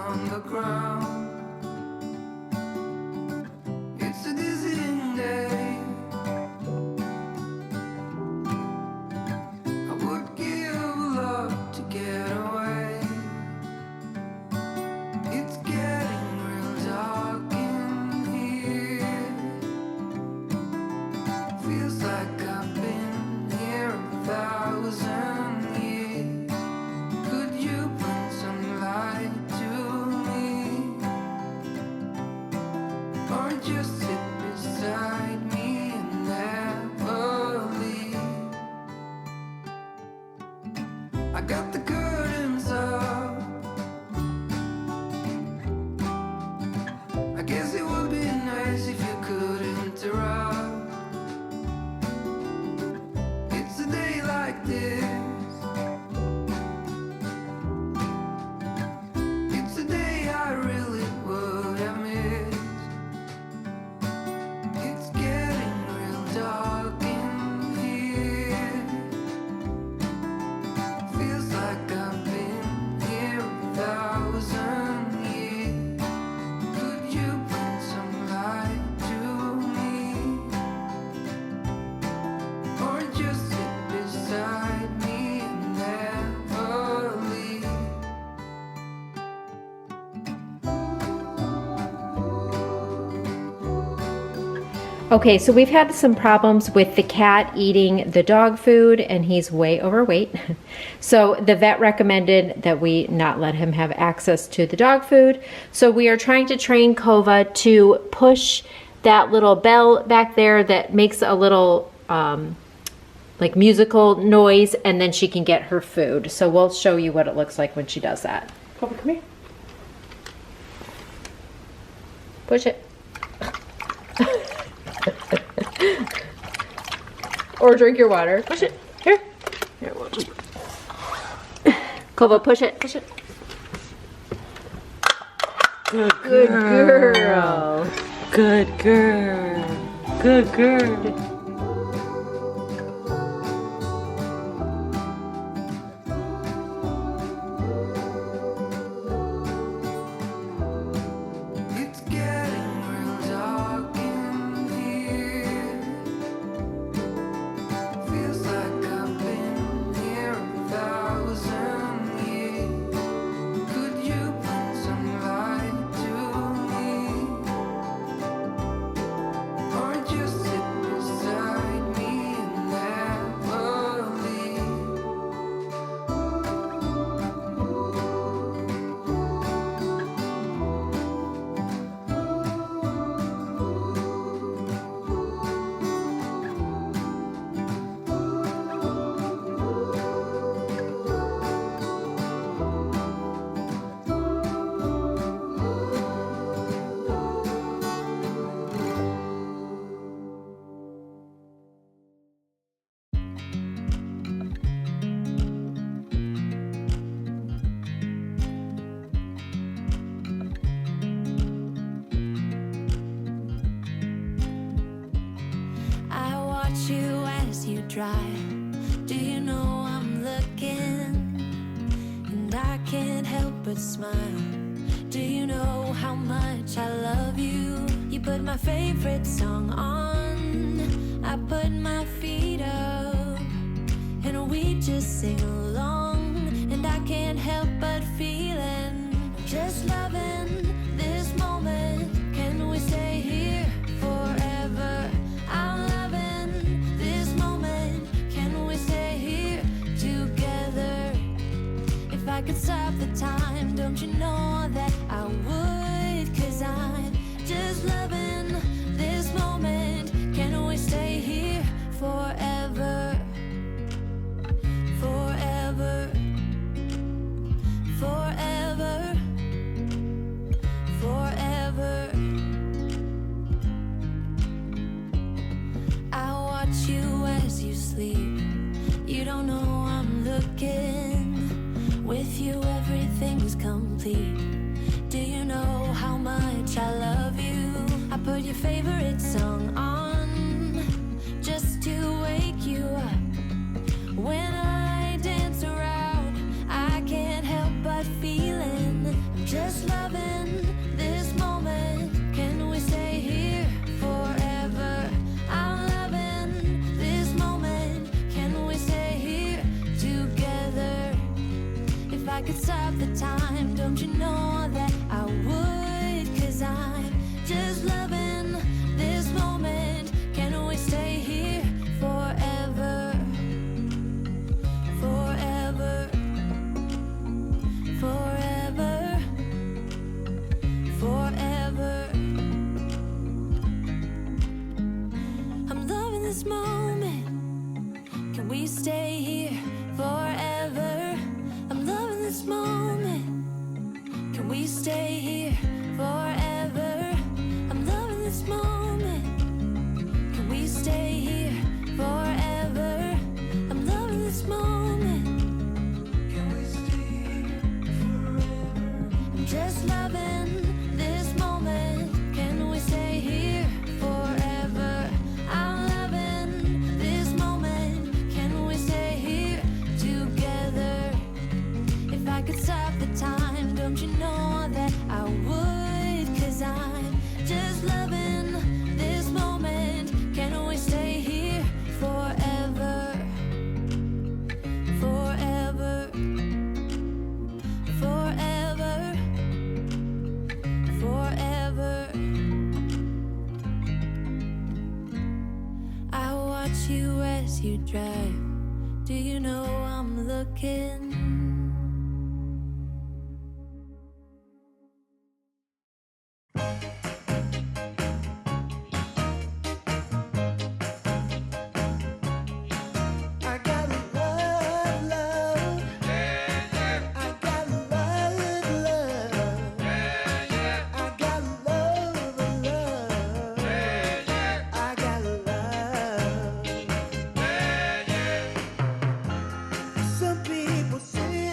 on the ground. It's a dizzying day. I would give a lot to get away. It's getting real dark in here. Feels like I've been here 1,000 years. Could you bring some light to me? Or just sit beside me and never leave? I got the curtains up. I guess it would be nice if you could interrupt. It's a day like this. It's a day I really would have missed. It's getting real dark in here. Feels like I've been here 1,000 years. Could you bring some light to me? Or just sit beside me and never leave? Okay, so we've had some problems with the cat eating the dog food, and he's way overweight. So the vet recommended that we not let him have access to the dog food. So we are trying to train Kova to push that little bell back there that makes a little like musical noise, and then she can get her food. So we'll show you what it looks like when she does that. Kova, come here. Push it. Or drink your water. Push it. Here. Here, we'll just... Kova, push it. Push it. Good girl. Good girl. Good girl. It's getting real dark in here. Feels like I've been here 1,000 years. Could you bring some light to me? Or just sit beside me and never leave? I watch you as you drive. Do you know I'm looking? And I can't help but smile. Do you know how much I love you? You put my favorite song on. I put my feet up, and we just sing along. And I can't help but feeling, just loving this moment. Can we stay here forever? I'm loving this moment. Can we stay here together? If I could stop the time, don't you know that I would? 'Cause I'm just loving this moment. Can we stay here forever? Forever. Forever. Forever. I watch you as you sleep. You don't know I'm looking. With you everything's complete. Do you know how much I love you? I put your favorite song on just to wake you up. When I dance around, I can't help but feeling just like just loving this moment. Can we stay here forever? I'm loving this moment. Can we stay here together? If I could stop the time, don't you know that I would? 'Cause I'm just loving this moment. Can we stay here forever? Forever. Forever. Forever. I watch you as you drive. Do you know I'm looking? I gotta love, love. I gotta love, love. I gotta love, love. I gotta love. Some people say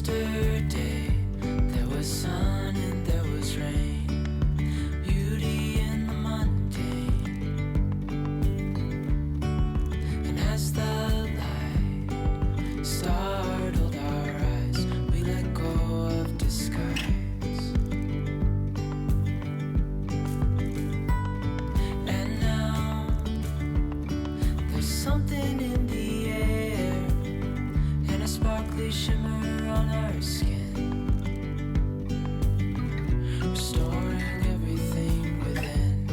Yesterday there was sun and there was rain, beauty in the mundane. And as the light startled our eyes, we let go of disguise. And now there's something in the air and a sparkly shimmer on our skin, restoring everything within.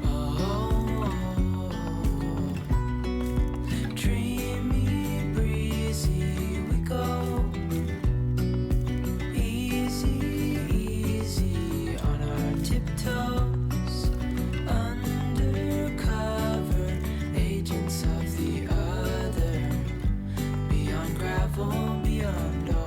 Oh, dreamy, breezy, we go. Easy, easy on our tiptoes, undercover agents of the other, beyond gravel, beyond all.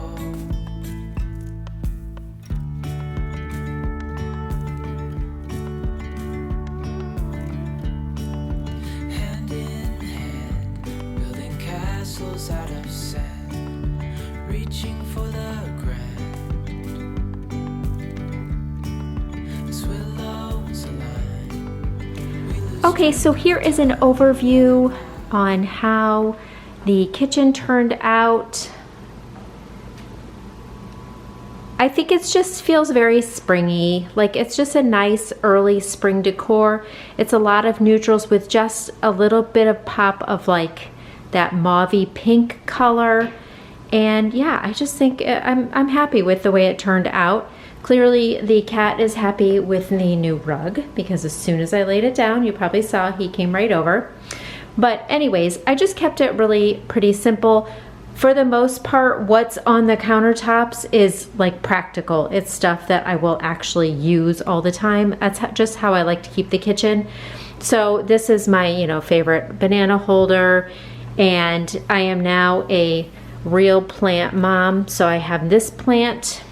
Hand in hand, building castles out of sand, reaching for the grand. As willows align, we lose. Okay, so here is an overview on how the kitchen turned out. I think it just feels very springy. Like it's just a nice early spring decor. It's a lot of neutrals with just a little bit of pop of like that mauvey pink color. And yeah, I just think I'm happy with the way it turned out. Clearly the cat is happy with the new rug because as soon as I laid it down, you probably saw he came right over. But anyways, I just kept it really pretty simple. For the most part, what's on the countertops is like practical. It's stuff that I will actually use all the time. That's just how I like to keep the kitchen. So this is my, favorite banana holder, and I am now a real plant mom. So I have this plant,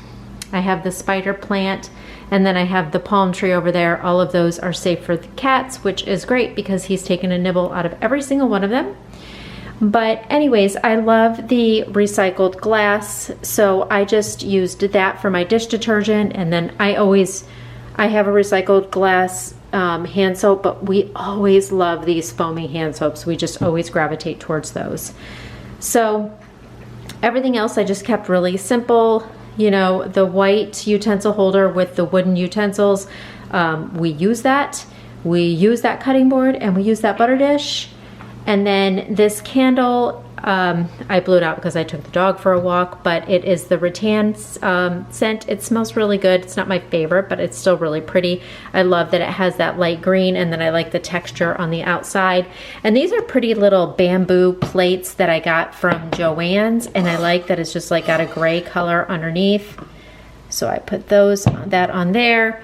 I have the spider plant, and then I have the palm tree over there. All of those are safe for the cats, which is great because he's taken a nibble out of every single one of them. But anyways, I love the recycled glass, so I just used that for my dish detergent, and then I have a recycled glass hand soap, but we always love these foaming hand soaps. We just always gravitate towards those. So everything else I just kept really simple. The white utensil holder with the wooden utensils, we use that. We use that cutting board and we use that butter dish. And then this candle, I blew it out because I took the dog for a walk, but it is the rattan scent. It smells really good. It's not my favorite, but it's still really pretty. I love that it has that light green, and then I like the texture on the outside. And these are pretty little bamboo plates that I got from Joann's, and I like that it's just like got a gray color underneath. So I put that on there.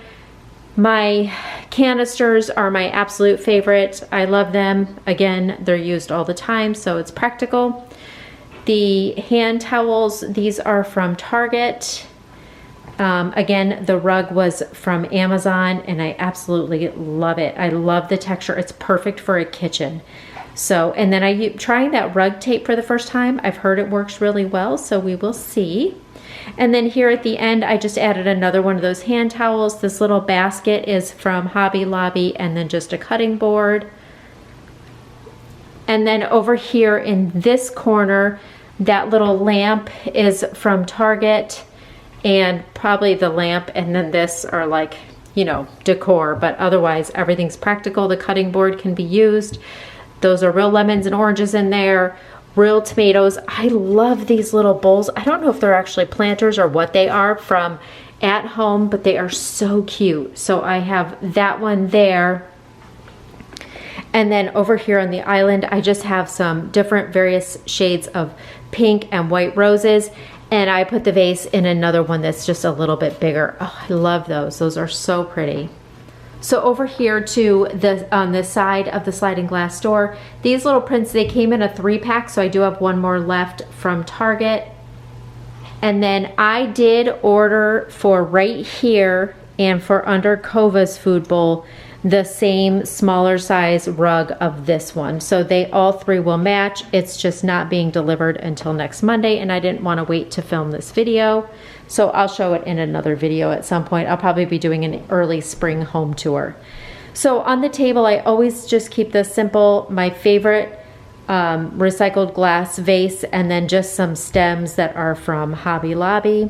My canisters are my absolute favorite. I love them. Again, they're used all the time, so it's practical. The hand towels, these are from Target. Again, the rug was from Amazon, and I absolutely love it. I love the texture. It's perfect for a kitchen. So, and then I'm trying that rug tape for the first time. I've heard it works really well, so we will see. And then here at the end, I just added another one of those hand towels. This little basket is from Hobby Lobby, and then just a cutting board. And then over here in this corner, that little lamp is from Target, and probably the lamp and then this are like, decor, but otherwise everything's practical. The cutting board can be used. Those are real lemons and oranges in there. Real tomatoes. I love these little bowls. I don't know if they're actually planters or what they are from At Home, but they are so cute. So I have that one there. And then over here on the island, I just have some different various shades of pink and white roses. And I put the vase in another one that's just a little bit bigger. Oh, I love those. Those are so pretty. So over here on the side of the sliding glass door, these little prints, they came in a 3-pack, so I do have one more left from Target. And then I did order for right here and for under Kova's food bowl the same smaller size rug of this one. So they all three will match. It's just not being delivered until next Monday, and I didn't want to wait to film this video. So I'll show it in another video at some point. I'll probably be doing an early spring home tour. So on the table, I always just keep this simple. My favorite recycled glass vase, and then just some stems that are from Hobby Lobby.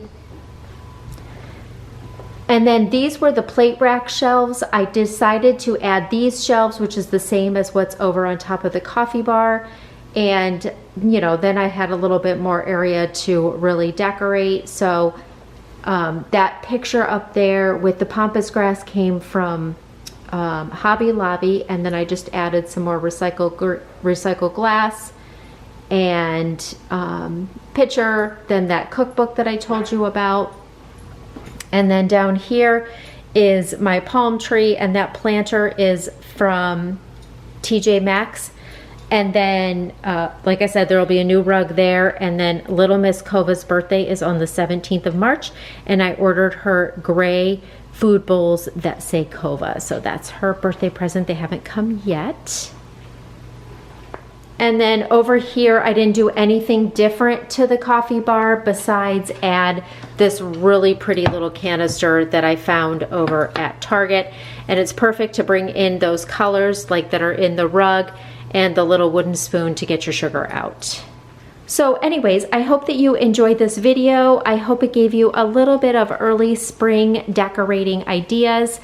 And then these were the plate rack shelves. I decided to add these shelves, which is the same as what's over on top of the coffee bar. And, you know, then I had a little bit more area to really decorate. So that picture up there with the pampas grass came from Hobby Lobby, and then I just added some more recycled glass and pitcher, then that cookbook that I told you about. And then down here is my palm tree, and that planter is from TJ Maxx. And then, like I said, there will be a new rug there. And then Little Miss Kova's birthday is on the 17th of March, and I ordered her gray food bowls that say Kova. So that's her birthday present. They haven't come yet. And then over here, I didn't do anything different to the coffee bar besides add this really pretty little canister that I found over at Target. And it's perfect to bring in those colors like that are in the rug, and the little wooden spoon to get your sugar out. So anyways, I hope that you enjoyed this video. I hope it gave you a little bit of early spring decorating ideas.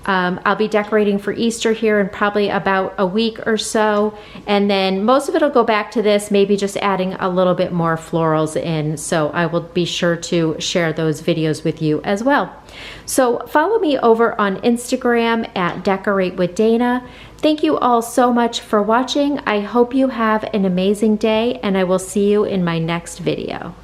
I'll be decorating for Easter here in probably about a week or so. And then most of it will go back to this, maybe just adding a little bit more florals in. So I will be sure to share those videos with you as well. So follow me over on Instagram at Decorate with Dana. Thank you all so much for watching. I hope you have an amazing day, and I will see you in my next video.